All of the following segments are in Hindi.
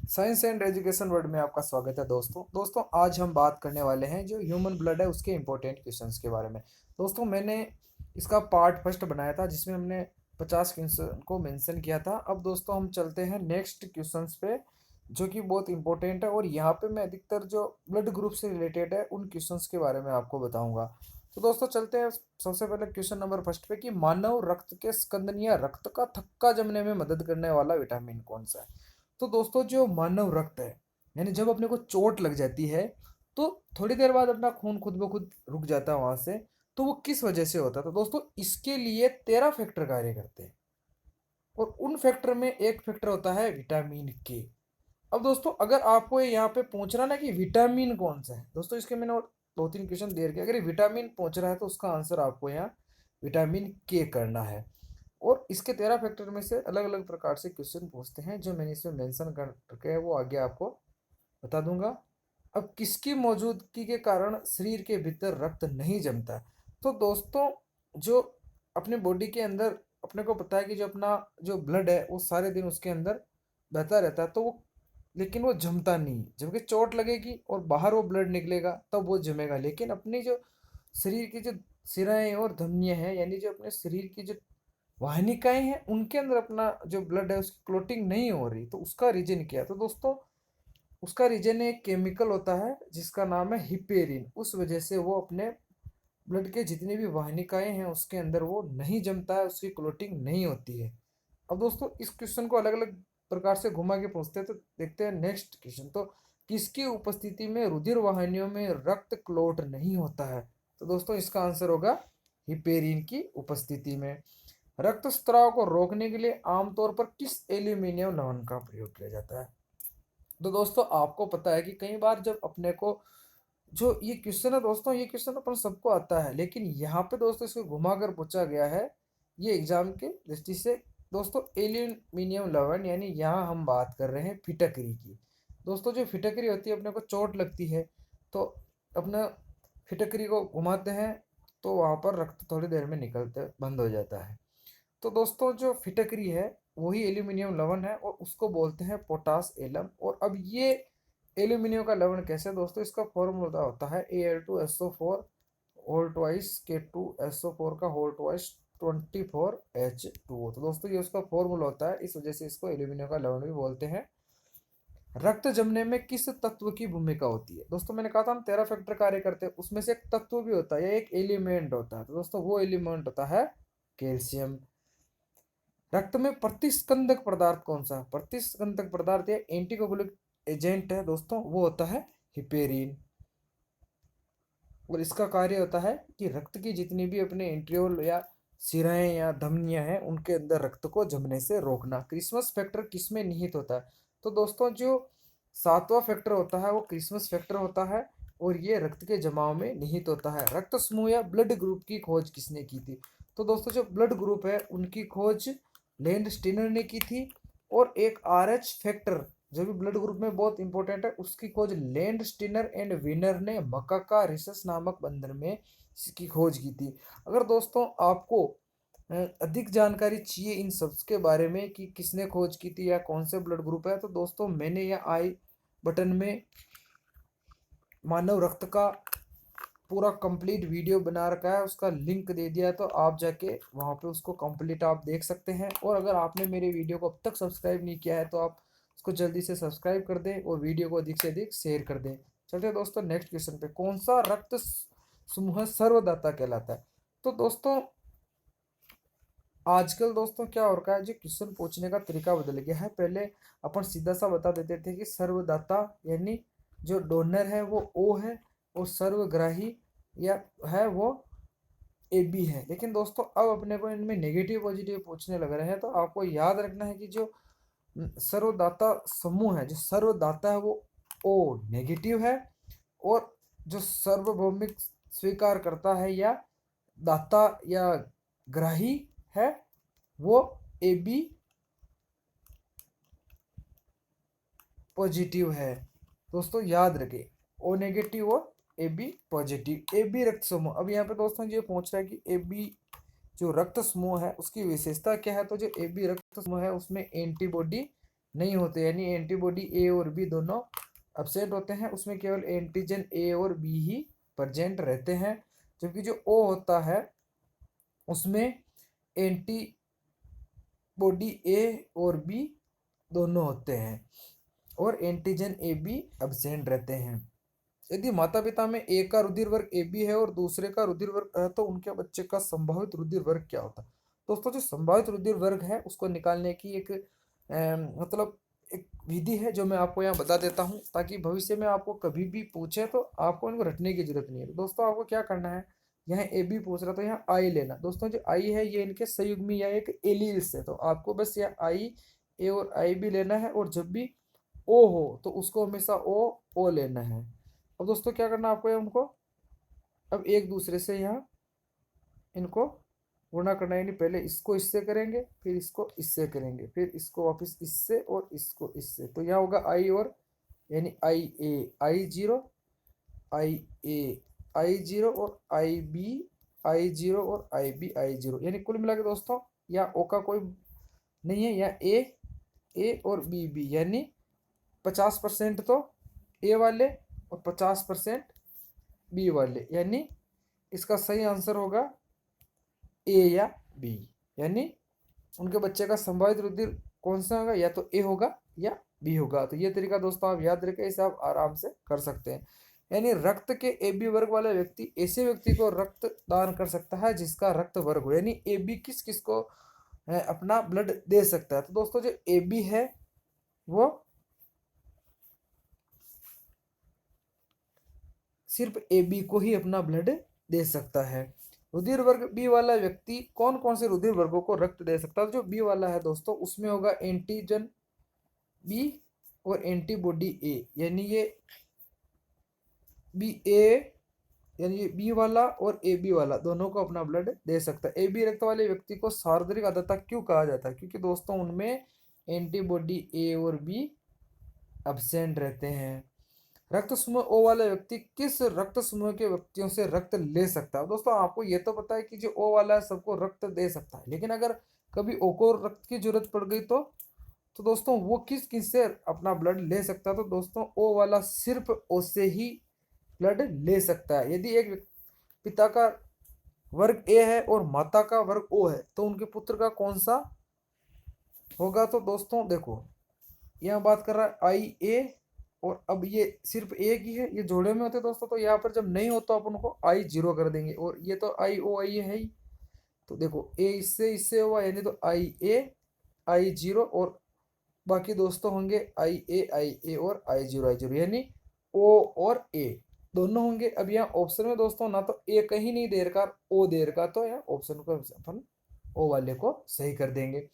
साइंस एंड एजुकेशन वर्ल्ड में आपका स्वागत है दोस्तों आज हम बात करने वाले हैं जो ह्यूमन ब्लड है उसके इंपॉर्टेंट क्वेश्चंस के बारे में। दोस्तों मैंने इसका पार्ट फर्स्ट बनाया था जिसमें हमने 50 क्वेश्चन को मेंशन किया था। अब दोस्तों हम चलते हैं नेक्स्ट क्वेश्चंस पे जो कि बहुत इंपॉर्टेंट है, और यहाँ पे मैं अधिकतर जो ब्लड ग्रुप से रिलेटेड है उन क्वेश्चंस के बारे में आपको बताऊंगा। तो दोस्तों चलते हैं सबसे पहले क्वेश्चन नंबर फर्स्ट पे कि मानव रक्त के स्कंदन या रक्त का थक्का जमने में मदद करने वाला विटामिन कौन सा है। तो दोस्तों जो मानव रक्त है, यानी जब अपने को चोट लग जाती है तो थोड़ी देर बाद अपना खून खुद ब खुद रुक जाता है वहां से। तो वो किस वजह से होता है? तो दोस्तों इसके लिए 13 फैक्टर कार्य करते हैं, और उन फैक्टर में एक फैक्टर होता है विटामिन के। अब दोस्तों अगर आपको यहाँ पे पूछ रहा ना कि विटामिन कौन सा है, दोस्तों इसके मैंने और दो तीन क्वेश्चन दे रखे। अगर ये विटामिन पूछ रहा है तो उसका आंसर आपको यहाँ विटामिन के करना है। और इसके 13 फैक्टर में से अलग अलग प्रकार से क्वेश्चन पूछते हैं जो मैंने इसमें मेंशन कर रखे हैं, वो आगे आपको बता दूंगा। अब किसकी मौजूदगी के कारण शरीर के भीतर रक्त नहीं जमता? तो दोस्तों जो अपने बॉडी के अंदर अपने को पता है कि जो अपना जो ब्लड है वो सारे दिन उसके अंदर बहता रहता है, तो वो लेकिन वो जमता नहीं। जबकि चोट लगेगी और बाहर वो ब्लड निकलेगा तब वो जमेगा। लेकिन अपनी जो शरीर की जो सिराएं और धमनियां हैं, यानी जो अपने शरीर की जो वाहिनिकाएं हैं, उनके अंदर अपना जो ब्लड है उसकी क्लोटिंग नहीं हो रही। तो उसका रीजन क्या है? तो दोस्तों उसका रीजन एक केमिकल होता है जिसका नाम है हिपेरिन। उस वजह से वो अपने ब्लड के जितनी भी वाहिनिकाएं हैं उसके अंदर वो नहीं जमता है, उसकी क्लोटिंग नहीं होती है। अब दोस्तों इस क्वेश्चन को अलग अलग प्रकार से घुमा के पूछते हैं, तो देखते हैं नेक्स्ट क्वेश्चन। तो किसकी उपस्थिति में रुधिर वाहिनियों में रक्त क्लोट नहीं होता है? तो दोस्तों इसका आंसर होगा हिपेरिन की उपस्थिति में। रक्तस्राव को रोकने के लिए आमतौर पर किस एल्यूमिनियम लवण का प्रयोग किया जाता है? तो दोस्तों आपको पता है कि कई बार जब अपने को जो ये क्वेश्चन है, दोस्तों ये क्वेश्चन अपन सबको आता है, लेकिन यहाँ पे दोस्तों इसको घुमाकर पूछा गया है ये एग्जाम के दृष्टि से। दोस्तों एल्यूमिनियम लवण, यानी यहाँ हम बात कर रहे हैं फिटकरी की। दोस्तों जो फिटकरी होती है, अपने को चोट लगती है तो अपना फिटकरी को घुमाते हैं तो वहाँ पर रक्त थोड़ी देर में निकलते बंद हो जाता है। तो दोस्तों जो फिटकरी है वही एल्यूमिनियम लवण है, और उसको बोलते हैं पोटास एलम। और अब ये एल्यूमिनियम का लवण कैसे? दोस्तों इसका फॉर्मूला होता है Al2SO4 होल ट्वाइस K2SO4 का होल ट्वाइस 24H2O। तो दोस्तों ये उसका फॉर्मूला होता है, इस वजह से इसको एल्यूमिनियम का लवण भी बोलते हैं। रक्त जमने में किस तत्व की भूमिका होती है? दोस्तों मैंने कहा था हम 13 फैक्टर कार्य करते हैं, उसमें से एक तत्व भी होता है या एक एलिमेंट होता है। तो दोस्तों वो एलिमेंट होता है कैल्शियम। रक्त में प्रतिस्कंदक पदार्थ कौन सा है? प्रतिस्कंदक पदार्थ या एंटीकोगुलिक एजेंट है दोस्तों, वो होता है हिपेरिन। और इसका कार्य होता है कि रक्त की जितनी भी अपने एंट्रियोल या सिराएं या धमनियां हैं उनके अंदर रक्त को जमने से रोकना। क्रिसमस फैक्टर किसमें निहित होता है? तो दोस्तों जो सातवां फैक्टर होता है वो क्रिसमस फैक्टर होता है, और ये रक्त के जमाव में निहित होता है। रक्त समूह या ब्लड ग्रुप की खोज किसने की थी? तो दोस्तों जो ब्लड ग्रुप है उनकी खोज लैंड स्टीनर ने की थी। और एक आर एच फैक्टर जो भी ब्लड ग्रुप में बहुत इंपॉर्टेंट है, उसकी खोज लैंड स्टीनर एंड विनर ने मकाका रिसस नामक बंदर में इसकी खोज की थी। अगर दोस्तों आपको अधिक जानकारी चाहिए इन सब के बारे में कि किसने खोज की थी या कौन से ब्लड ग्रुप है, तो दोस्तों मैंने यह आई बटन में मानव रक्त का पूरा कंप्लीट वीडियो बना रखा है, उसका लिंक दे दिया है, तो आप जाके वहाँ पे उसको कंप्लीट आप देख सकते हैं। और अगर आपने मेरे वीडियो को अब तक सब्सक्राइब नहीं किया है तो आप उसको जल्दी से सब्सक्राइब कर दें और वीडियो को अधिक से अधिक शेयर कर दें। चलते हैं दोस्तों नेक्स्ट क्वेश्चन पे। कौन सा रक्त समूह सर्वदाता कहलाता है? तो दोस्तों आजकल दोस्तों क्या हो रखा है, जो क्वेश्चन पूछने का तरीका बदल गया है। पहले अपन सीधा सा बता देते थे कि सर्वदाता यानी जो डोनर है वो ओ है, और सर्वग्राही या है वो ए बी है। लेकिन दोस्तों अब अपने को इनमें नेगेटिव पॉजिटिव पूछने लग रहे हैं, तो आपको याद रखना है कि जो सर्वदाता समूह है, जो सर्वदाता है वो ओ नेगेटिव है, और जो सार्वभौमिक स्वीकार करता है या दाता या ग्राही है वो ए बी पॉजिटिव है। दोस्तों याद रखें, ओ नेगेटिव और A B positive. A B रक्त समूह, अब यहाँ पे दोस्तों ये पूछ रहा है कि ए बी जो रक्त समूह है उसकी विशेषता क्या है? तो जो ए बी रक्त समूह है उसमें एंटीबॉडी नहीं होते, यानी एंटीबॉडी ए और बी दोनों एब्सेंट होते हैं, उसमें केवल एंटीजन ए और बी ही प्रेजेंट रहते हैं। जबकि जो ओ होता है उसमें एंटीबॉडी ए और बी दोनों होते हैं और एंटीजन ए बी एब्सेंट रहते हैं। यदि माता पिता में एक का रुधिर वर्ग ए बी है और दूसरे का रुधिर वर्ग है तो उनके बच्चे का संभावित रुधिर वर्ग क्या होता है? दोस्तों, जो संभावित रुधिर वर्ग है उसको निकालने की एक मतलब एक विधि है जो मैं आपको यहाँ बता देता हूँ, ताकि भविष्य में आपको कभी भी पूछे तो आपको इनको रटने की जरूरत नहीं है। तो दोस्तों, आपको क्या करना है, यहाँ ए बी पूछ रहा तो यहाँ आई लेना। दोस्तों, जो आई है ये इनके संयुग्मी या एक एलील्स है, तो आपको बस यहाँ आई ए और आई बी लेना है, और जब भी ओ हो तो उसको हमेशा ओ लेना है। अब दोस्तों, क्या करना आपको है, उनको अब एक दूसरे से यहाँ इनको गुणा करना है, यानी पहले इसको इससे करेंगे, फिर इसको इससे करेंगे, फिर इसको वापस इससे और इसको इससे। तो यहाँ होगा आई और, यानी आई जीरो, आई ए आई जीरो और आई बी आई जीरो और आई जीरो, यानी कुल मिला के दोस्तों यहाँ ओ का कोई नहीं है, यहाँ ए और बी, यानी 50% तो ए वाले और 50% बी वाले, यानी इसका सही आंसर होगा ए या बी। यानी उनके बच्चे का संभावित रुधिर कौन सा होगा, या तो ए होगा या बी होगा। तो ये तरीका दोस्तों आप याद रखें, इसे आप आराम से कर सकते हैं। यानी रक्त के ए बी वर्ग वाले व्यक्ति ऐसे व्यक्ति को रक्त दान कर सकता है जिसका रक्त वर्ग हो, यानी ए बी किस किस को अपना ब्लड दे सकता है। तो दोस्तों, जो ए बी है वो सिर्फ ए बी को ही अपना ब्लड दे सकता है। रुधिर वर्ग बी वाला व्यक्ति कौन कौन से रुधिर वर्गों को रक्त दे सकता है? जो बी वाला है दोस्तों उसमें होगा एंटीजन बी और एंटीबॉडी ए, यानी ये बी ए, यानी ये बी वाला और ए बी वाला दोनों को अपना ब्लड दे सकता है। ए बी रक्त वाले व्यक्ति को सार्वत्रिक आर्द्रता क्यों कहा जाता है? क्योंकि दोस्तों उनमें एंटीबॉडी ए और बी एब्सेंट रहते हैं। रक्त समूह ओ वाला व्यक्ति किस रक्त समूह के व्यक्तियों से रक्त ले सकता है? दोस्तों, आपको ये तो पता है कि जो ओ वाला है सबको रक्त दे सकता है, लेकिन अगर कभी ओ को रक्त की जरूरत पड़ गई तो दोस्तों वो किस किस से अपना ब्लड ले सकता है? तो दोस्तों ओ वाला सिर्फ ओ से ही ब्लड ले सकता है। यदि एक पिता का वर्ग ए है और माता का वर्ग ओ है तो उनके पुत्र का कौन सा होगा? तो दोस्तों देखो, यहाँ बात कर रहा है आई ए, और अब ये सिर्फ एक ही है, ये जोड़े में होते दोस्तों, तो यहाँ पर जब नहीं हो तो अपन को आई जीरो कर देंगे, और ये तो आई ओ आई है ही। तो देखो ए इससे इससे हुआ, यानी तो आई ए आई जीरो, और बाकी दोस्तों होंगे आई ए और आई जीरो, यानी ओ और ए दोनों होंगे। अब यहाँ ऑप्शन में दोस्तों ना तो ए कहीं नहीं दे रखा, ओ दे रखा, तो यहाँ ऑप्शन को अपन ओ वाले को सही कर देंगे।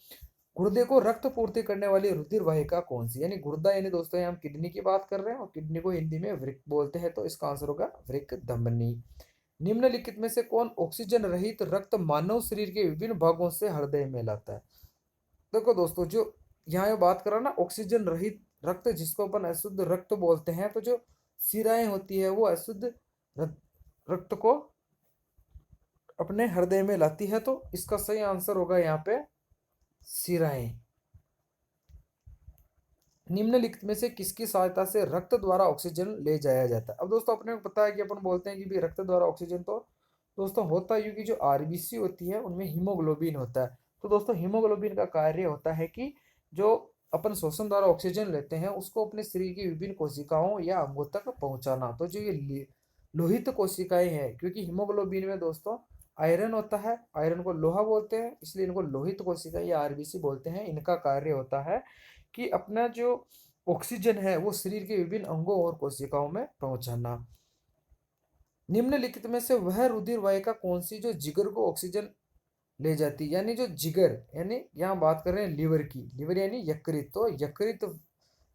गुर्दे को रक्त पूर्ति करने वाली रुधिर वाहिका कौन सी? यानी गुर्दा, यानी दोस्तों यहाँ हम किडनी की बात कर रहे हैं, और किडनी को हिंदी में वृक्क बोलते हैं, तो इसका आंसर होगा वृक्क धमनी। निम्नलिखित में से कौन ऑक्सीजन रहित रक्त मानव शरीर के विभिन्न भागों से हृदय में लाता है? देखो दोस्तों, जो यहाँ ये बात कर रहा ना ऑक्सीजन रहित रक्त, जिसको अपन अशुद्ध रक्त बोलते हैं, तो जो शिराएं होती है वो अशुद्ध रक्त को अपने हृदय में लाती है, तो इसका सही आंसर होगा यहाँ पे शिराएं। निम्नलिखित में से किसकी सहायता से रक्त द्वारा ऑक्सीजन ले जाया जाता है? अब दोस्तों, अपने को पता है कि अपन बोलते हैं कि भी रक्त द्वारा ऑक्सीजन, तो दोस्तों होता है कि जो आरबीसी होती है उनमें हीमोग्लोबिन होता है। तो दोस्तों हीमोग्लोबिन का कार्य होता है कि जो अपन श्वसन द्वारा ऑक्सीजन लेते हैं उसको अपने शरीर की विभिन्न कोशिकाओं या अंगों तक पहुंचाना। तो जो ये लोहित कोशिकाएं हैं, क्योंकि हीमोग्लोबिन में दोस्तों आयरन होता है, आयरन को लोहा बोलते हैं, इसलिए इनको लोहित कोशिकाएं या आरबीसी बोलते हैं। इनका कार्य होता है कि अपना जो ऑक्सीजन है वो शरीर के विभिन्न अंगों और कोशिकाओं में पहुंचाना। निम्नलिखित में से वह रुधिर वाहिका कौन सी जो जिगर को ऑक्सीजन ले जाती है? यानी जो जिगर, यानी यहाँ बात कर रहे हैं लिवर की, लिवर यानी यकृत, तो यकृत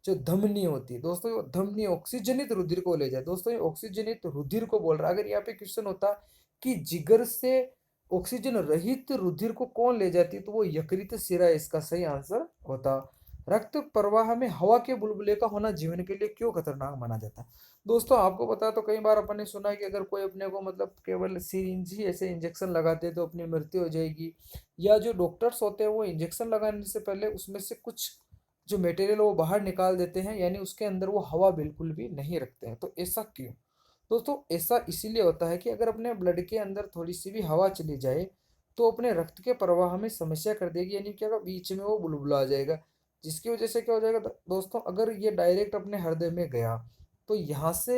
जो धमनी होती है दोस्तों, वो धमनी ऑक्सीजनित रुधिर को ले जाए। दोस्तों ये ऑक्सीजनित रुधिर को बोल रहा है। अगर यहाँ पे क्वेश्चन होता कि जिगर से ऑक्सीजन रहित रुधिर को कौन ले जाती है, तो वो यकृत शिरा इसका सही आंसर होता। रक्त प्रवाह में हवा के बुलबुले का होना जीवन के लिए क्यों खतरनाक माना जाता है? दोस्तों आपको पता है, तो कई बार अपन ने सुना है कि अगर कोई अपने को मतलब केवल सिरिंज ही ऐसे इंजेक्शन लगाते तो अपनी मृत्यु हो जाएगी, या जो डॉक्टर्स होते हैं वो इंजेक्शन लगाने से पहले उसमें से कुछ जो मटेरियल वो बाहर निकाल देते हैं, यानी उसके अंदर वो हवा बिल्कुल भी नहीं रखते हैं। तो ऐसा क्यों? दोस्तों ऐसा इसीलिए होता है कि अगर अपने ब्लड के अंदर थोड़ी सी भी हवा चली जाए तो अपने रक्त के प्रवाह में समस्या कर देगी, यानी क्या होगा, बीच में वो बुलबुला आ जाएगा। जिसकी वजह से क्या हो जाएगा दोस्तों, अगर ये डायरेक्ट अपने हृदय में गया तो यहाँ से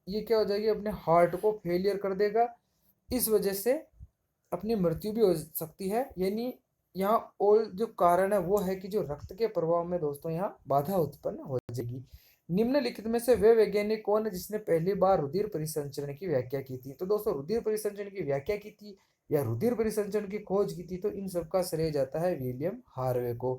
ये क्या हो जाएगी, अपने हार्ट को फेलियर कर देगा। इस वजह से अपनी मृत्यु भी हो सकती है। यानी यहाँ और जो कारण है वो है कि जो रक्त के प्रवाह में दोस्तों यहाँ बाधा उत्पन्न हो जाएगी। निम्नलिखित में से वे वैज्ञानिक कौन है जिसने पहली बार रुधिर परिसंचरण की व्याख्या की थी? तो दोस्तों रुधिर परिसंचरण की व्याख्या की थी या रुधिर परिसंचरण की खोज की थी, तो इन सबका श्रेय जाता है विलियम हार्वे को।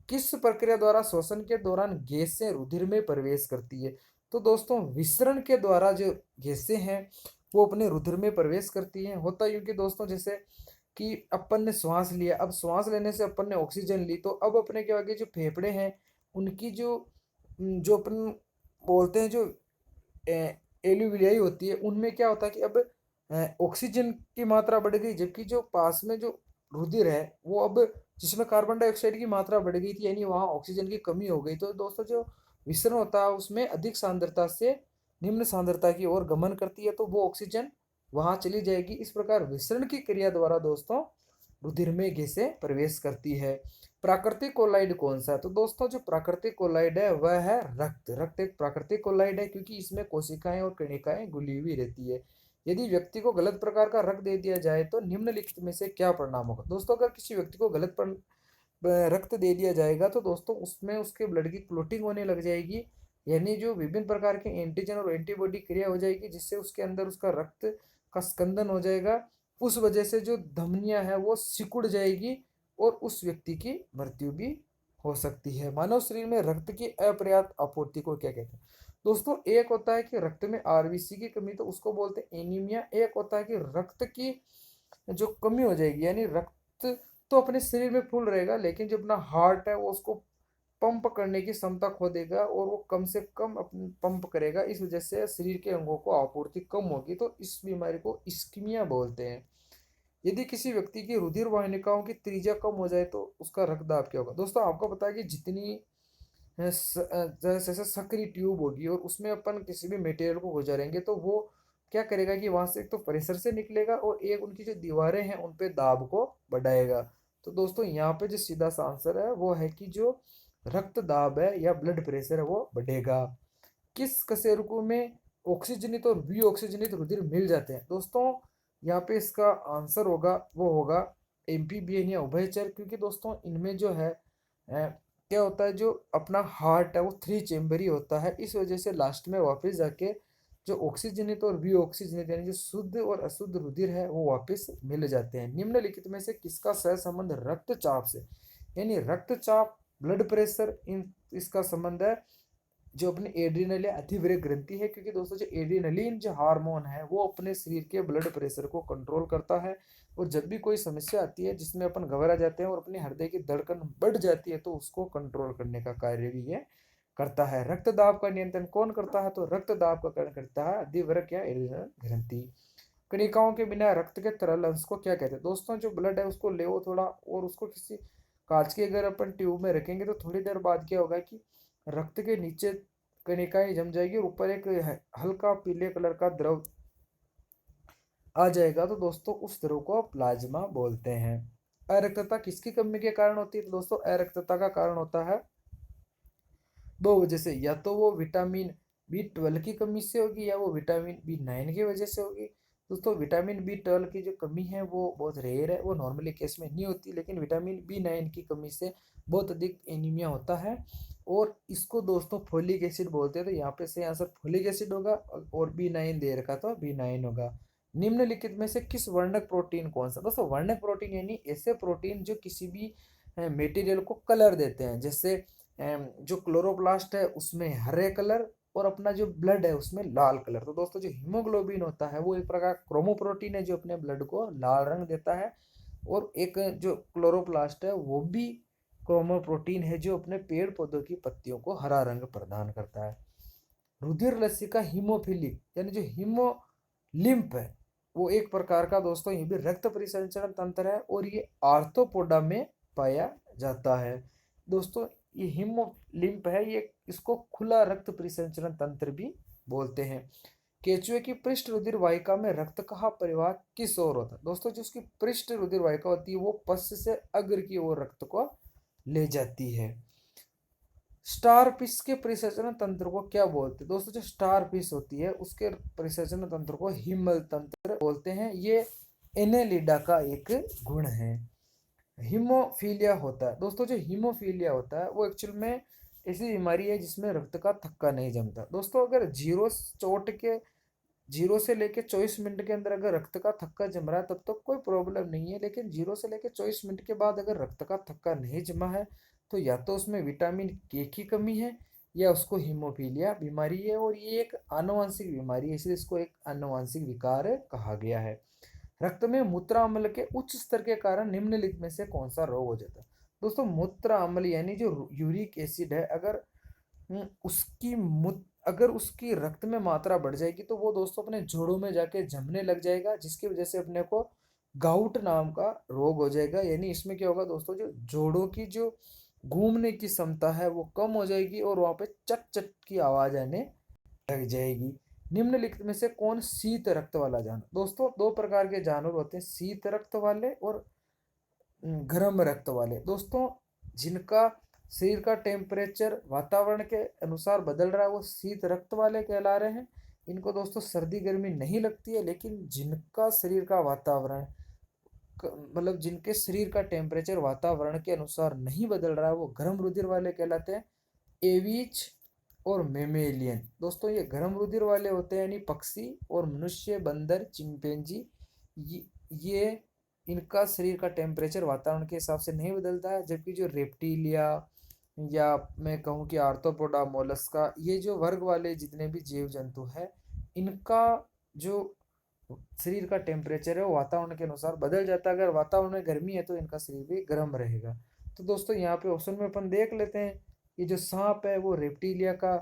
किस प्रक्रिया द्वारा श्वसन के दौरान गैसें रुधिर में प्रवेश करती है? तो दोस्तों विसरण के द्वारा जो गैसें हैं वो अपने रुधिर में प्रवेश करती हैं। होता यूं कि दोस्तों जैसे कि अपन ने श्वास लिया, अब श्वास लेने से अपन ने ऑक्सीजन ली, तो अब अपने क्या हो गया, जो फेफड़े हैं उनकी जो अपन बोलते हैं जो एल्यूविलियाई होती है, उनमें क्या होता है कि अब ऑक्सीजन की मात्रा बढ़ गई, जबकि जो पास में जो रुधिर है वो अब जिसमें कार्बन डाइऑक्साइड की मात्रा बढ़ गई थी, यानी वहाँ ऑक्सीजन की कमी हो गई। तो दोस्तों जो विसरण होता है उसमें अधिक सांद्रता से निम्न सांद्रता की ओर गमन करती है, तो वो ऑक्सीजन वहां चली जाएगी। इस प्रकार विसरण की क्रिया द्वारा दोस्तों रुधिर में गैसें प्रवेश करती है। प्राकृतिक कोलाइड कौन सा है? तो दोस्तों जो प्राकृतिक कोलाइड है वह है रक्त। रक्त एक प्राकृतिक कोलाइड है क्योंकि इसमें कोशिकाएं और कणिकाएं घुली हुई रहती है। यदि व्यक्ति को गलत प्रकार का रक्त दे दिया जाए तो निम्नलिखित में से क्या परिणाम होगा? दोस्तों अगर किसी व्यक्ति को रक्त दे दिया जाएगा तो दोस्तों उसमें उसके ब्लड की क्लोटिंग होने लग जाएगी, यानी जो विभिन्न प्रकार के एंटीजन और एंटीबॉडी क्रिया हो जाएगी, जिससे उसके अंदर उसका रक्त का स्कंदन हो जाएगा। उस वजह से जो धमनियां है वो सिकुड़ जाएगी और उस व्यक्ति की मृत्यु भी हो सकती है। मानव शरीर में रक्त की अपर्याप्त आपूर्ति को क्या कहते हैं? दोस्तों एक होता है कि रक्त में आरबीसी की कमी, तो उसको बोलते हैं एनीमिया। एक होता है कि रक्त की जो कमी हो जाएगी, यानी रक्त तो अपने शरीर में फुल रहेगा लेकिन जो अपना हार्ट है वो उसको पंप करने की क्षमता खो देगा और वो कम से कम अपने पंप करेगा। इस वजह से शरीर के अंगों को आपूर्ति कम होगी, तो इस बीमारी को इस्कीमिया बोलते हैं। यदि किसी व्यक्ति की रुधिर वाहिनिकाओं की त्रिज्या कम हो जाए तो उसका रक्तदाब क्या होगा? दोस्तों आपको पता है कि जितनी जैसे सकरी ट्यूब होगी और उसमें अपन किसी भी मटेरियल को गुजारेंगे तो वो क्या करेगा कि वहां से एक तो प्रेशर से निकलेगा और एक उनकी जो दीवारें हैं उन पे दाब को बढ़ाएगा। तो दोस्तों यहाँ पे जो सीधा सा आंसर है वो है कि जो रक्त दाब है या ब्लड प्रेशर है वो बढ़ेगा। किस कशेरुकों में ऑक्सीजनित और विऑक्सीजनित रुधिर मिल जाते हैं? दोस्तों यहाँ पे इसका आंसर होगा वो होगा एम्फीबियन या उभयचर, क्योंकि दोस्तों इनमें जो है क्या होता है, जो अपना हार्ट है वो थ्री चेम्बर ही होता है। इस वजह से लास्ट में वापस जाके जो ऑक्सीजनित और विऑक्सीजनित यानी जो शुद्ध और अशुद्ध रुधिर है वो वापस मिल जाते हैं। निम्नलिखित में से किसका सहसंबंध रक्तचाप से, यानी रक्तचाप ब्लड प्रेशर, इन इसका संबंध है जो अपने एड्रिनल या अधिवृक्क ग्रंथि है, क्योंकि दोस्तों जो एड्रिनलिन जो हार्मोन है वो अपने शरीर के ब्लड प्रेशर को कंट्रोल करता है। और जब भी कोई समस्या आती है जिसमें अपन घबरा जाते हैं और अपने हृदय की धड़कन बढ़ जाती है तो उसको कंट्रोल करने का कार्य भी ये करता है। रक्तदाब का नियंत्रण कौन करता है? तो रक्तदाब का कारण करता है अधिवृक्क या एड्रिनल ग्रंथि। कणिकाओं के बिना रक्त के तरल अंश को क्या कहते हैं? दोस्तों जो ब्लड है उसको ले थोड़ा और उसको किसी कांच की अगर अपन ट्यूब में रखेंगे तो थोड़ी देर बाद क्या होगा कि रक्त के नीचे कणिकाएं जम जाएगी और ऊपर एक हल्का पीले कलर का द्रव आ जाएगा, तो दोस्तों उस द्रव को प्लाज्मा बोलते हैं। अरक्तता किसकी कमी के कारण होती है? तो दोस्तों अरक्तता का कारण होता है दो वजह से, या तो वो विटामिन B12 की कमी से होगी या वो विटामिन B9 की वजह से होगी। दोस्तों विटामिन B12 की जो कमी है वो बहुत रेयर है, वो नॉर्मली केस में नहीं होती, लेकिन विटामिन B9 की कमी से बहुत अधिक एनीमिया होता है और इसको दोस्तों फोलिक एसिड बोलते हैं। तो यहाँ पे से आंसर फोलिक एसिड होगा और B9 दे रखा तो B9 होगा। निम्नलिखित में से किस वर्णक प्रोटीन कौन सा? दोस्तों वर्णक प्रोटीन यानी ऐसे प्रोटीन जो किसी भी मटेरियल को कलर देते हैं, जैसे जो क्लोरोप्लास्ट है उसमें हरे कलर और अपना जो ब्लड है उसमें लाल कलर। तो दोस्तों जो हीमोग्लोबिन होता है वो एक प्रकार क्रोमोप्रोटीन है जो अपने ब्लड को लाल रंग देता है, और एक जो क्लोरोप्लास्ट है वो भी क्रोमोप्रोटीन है जो अपने पेड़ पौधों की पत्तियों को हरा रंग प्रदान करता है। रुधिर लसिका हीमोफिलिक यानी जो हीमोलिम्फ है वो एक प्रकार का दोस्तों ये भी रक्त परिसंचरण तंत्र है और ये आर्थ्रोपोडा में पाया जाता है। दोस्तों ये हिमोलिम्फ है, ये इसको खुला रक्त परिसंचरण तंत्र भी बोलते हैं। केचुए की पृष्ठ रुधिर वाहिका में रक्त का परिवाह किस ओर होता है? दोस्तों जिसकी पृष्ठ रुधिर वाहिका होती है वो पश्च से अग्र की ओर रक्त को ले जाती है। स्टार फिश के परिसंचरण तंत्र को क्या बोलते हैं? दोस्तों जो स्टार फिश होती है उसके परिसंचरण तंत्र को हिमल तंत्र बोलते हैं। ये एनेलिडा का एक गुण है। हीमोफीलिया होता है, दोस्तों जो हीमोफीलिया होता है वो एक्चुअल में ऐसी बीमारी है जिसमें रक्त का थक्का नहीं जमता। दोस्तों अगर जीरो से लेके 24 मिनट के अंदर अगर रक्त का थक्का जम रहा है तब तक कोई प्रॉब्लम नहीं है, लेकिन 0 से लेके 24 मिनट के बाद अगर रक्त का थक्का नहीं जमा है तो या तो उसमें विटामिन के की कमी है या उसको हीमोफीलिया बीमारी है, और ये एक आनुवंशिक बीमारी है, इसलिए इसको एक आनुवंशिक विकार कहा गया है। रक्त में मूत्र अम्ल के उच्च स्तर के कारण निम्नलिखित में से कौन सा रोग हो जाता है? दोस्तों मूत्र अम्ल यानी जो यूरिक एसिड है, अगर अगर उसकी रक्त में मात्रा बढ़ जाएगी तो वो दोस्तों अपने जोड़ों में जाके जमने लग जाएगा, जिसकी वजह से अपने को गाउट नाम का रोग हो जाएगा। यानी इसमें क्या होगा दोस्तों, जो जोड़ों की जो घूमने की क्षमता है वो कम हो जाएगी और वहां पे चट चट की आवाज आने लग जाएगी। निम्नलिखित में से कौन शीत रक्त वाला जानवर? दोस्तों दो प्रकार के जानवर होते हैं, शीत रक्त वाले और गर्म रक्त वाले। दोस्तों जिनका शरीर का टेम्परेचर वातावरण के अनुसार बदल रहा है वो शीत रक्त वाले कहला रहे हैं। इनको दोस्तों सर्दी गर्मी नहीं लगती है, लेकिन जिनका शरीर का वातावरण मतलब जिनके शरीर का टेम्परेचर वातावरण के अनुसार नहीं बदल रहा है वो गर्म रुधिर वाले कहलाते हैं। एविच और मेमेलियन, दोस्तों ये गर्म रुधिर वाले होते हैं, यानी पक्षी और मनुष्य, बंदर, चिंपैंजी, ये इनका शरीर का टेम्परेचर वातावरण के हिसाब से नहीं बदलता है। जबकि जो रेप्टिलिया या मैं कहूँ कि आर्थ्रोपोडा, मोलस्का, ये जो वर्ग वाले जितने भी जीव जंतु हैं इनका जो शरीर का टेम्परेचर है वो वातावरण के अनुसार बदल जाता है। अगर वातावरण में गर्मी है तो इनका शरीर भी गर्म रहेगा। तो दोस्तों यहाँ पे ऑप्शन में अपन देख लेते हैं, ये जो सांप है वो रेप्टिलिया का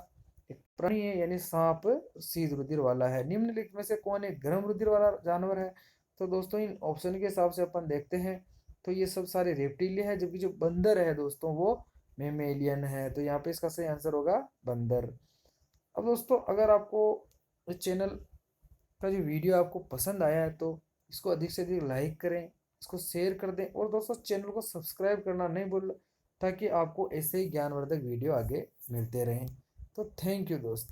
एक प्राणी है, यानी सांप शीत रुधिर वाला है। निम्नलिखित में से कौन एक गर्म रुधिर वाला जानवर है? तो दोस्तों इन ऑप्शन के हिसाब से अपन देखते हैं तो ये सब सारे रेप्टिलिया है, जबकि जो बंदर है दोस्तों वो मेमेलियन है। तो यहाँ पे इसका सही आंसर होगा बंदर। अब दोस्तों अगर आपको इस चैनल का जो वीडियो आपको पसंद आया है तो इसको अधिक से अधिक लाइक करें, इसको शेयर कर दें, और दोस्तों चैनल को सब्सक्राइब करना नहीं भूलें ताकि आपको ऐसे ही ज्ञानवर्धक वीडियो आगे मिलते रहें। तो थैंक यू दोस्तों।